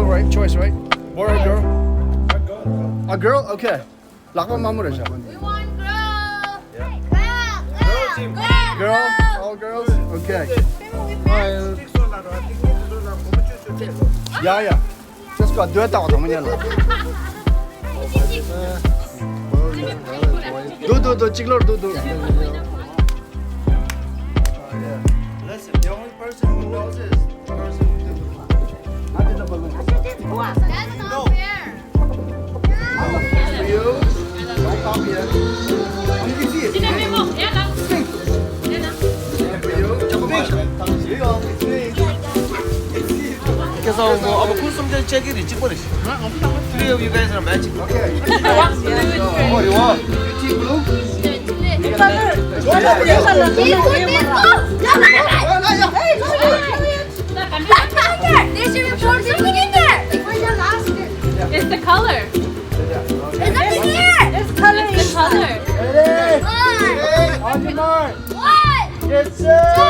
right? Choice, right? Boy or girl? A girl? Okay. Lakman mamureja. We want girl. Girl? All girls? Okay. Yeah. Just go. Do it out. Do. Chiglor, do. Listen, the only person who knows is the person who did the I did the balloon. That's not fair. For you? Don't copy it. You can see it. For you? 그래서 뭐 아마 쿨썸들 제기를 찍버리시. Three of you guys are matching. Okay. What do you want? You team blue? They should report something in there. It's the color. There's nothing here. It's the color. Ready? One. On your mark. One. Get set. Go.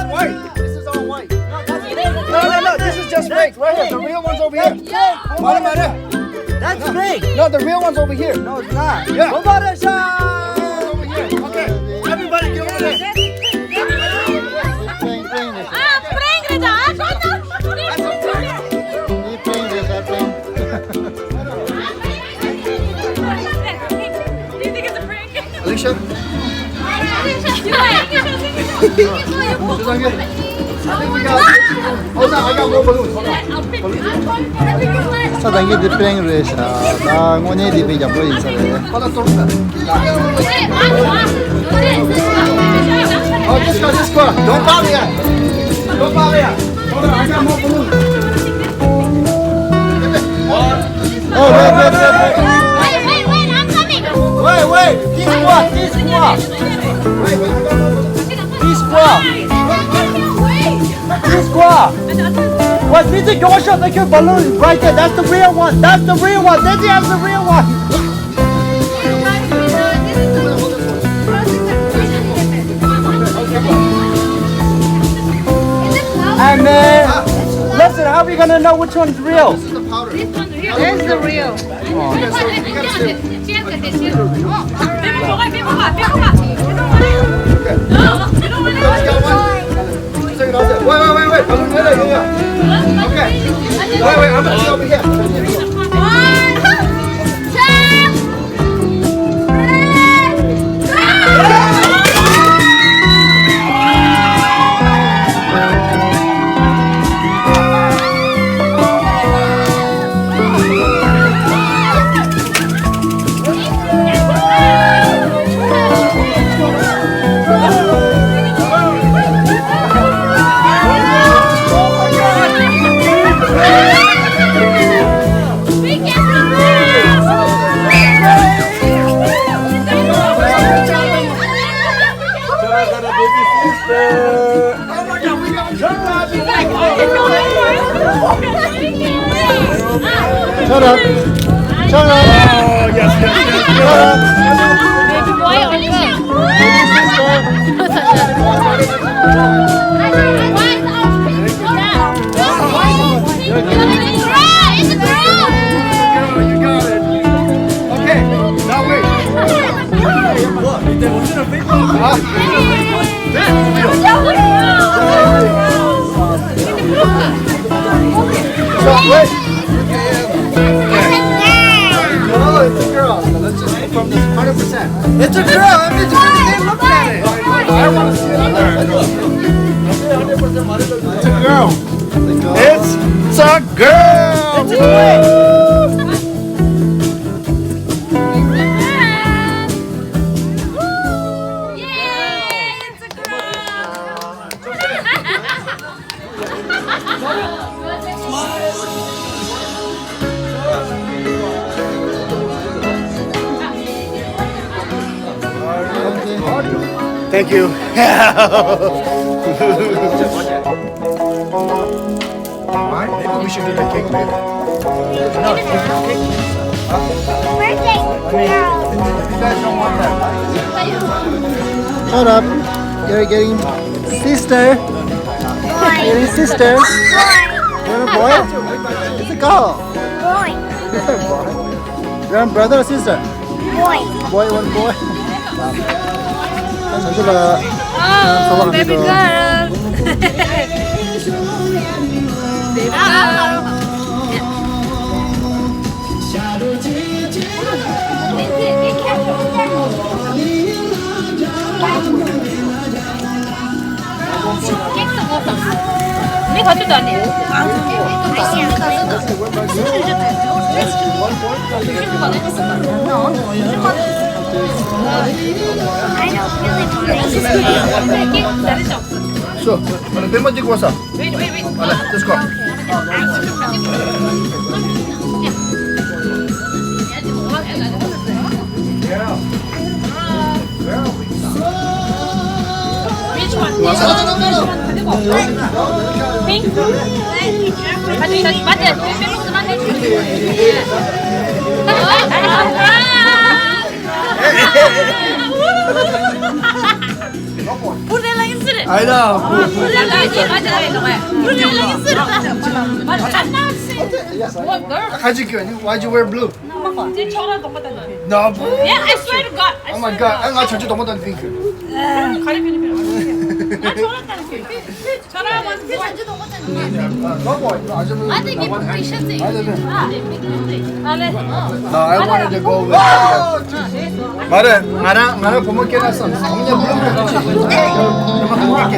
White. This is all white. No. This is just fake. Right here. The real one's over here. Mara. That's fake. No, the real one's over here. No, it's not. Yeah. Over shot. Over here. Okay. Everybody get over there. Do you think it's a prank? Alicia? Hold on, I got more balloons. Hold on. Sa dangi di prank race da ngone di be jabo insa le. Hold on, throw that. Oh, just go. Don't bother yet. Hold on, I got more balloons. Oh, wait. Wait, I'm coming. Wait. This one. This one. What? This is your shot. Like your balloon right there. That's the real one. That's the real one. That's the real one. And listen, how are we gonna know which one's real? This is the powder. There's the real. Wait. Balloon right there. Okay. Wait. I'm gonna be over here. One, Shut up. Oh, yes. Baby boy or It's a girl. You got it. Okay. Now wait. So wait. No, it's a girl. So let's just confirm this 100%. It's a girl. I mean, they look at it. I want to see it. It's a girl. It's a girl. It's a girl. Thank you. Why? Maybe we should do the cake later. Birthday girl. You guys don't want that. Shut up. You're getting sister. Getting sister. Boy. You're a boy? It's a girl. Boy. It's a boy. You're a brother or sister? Boy. Boy, one boy. 잘 줘봐. Oh, baby girl. 케이크도 먹었어. 네 가져도 안 해. 아니야, 가져도. I don't really want it. So, 뱀만 찍고 왔어. Wait. Let's go. Which one? Pink? 다시 맞대. 빼먹지 Purela yung sir. I know. Purela yung sir. What girl? How'd you why'd you wear blue? 제 저랑 똑같다. No. Yeah, I swear to God. Oh my god. 나 전주 넘었던 핑크. 가리비는 필요 없어. 난 저랑 저랑 완전 완전 똑같다. Go boy. I think you probably should say. 안에. No, I wanted to go with 말은 부모께 났어. 그냥 물어보면 되지. 엄마 그렇게.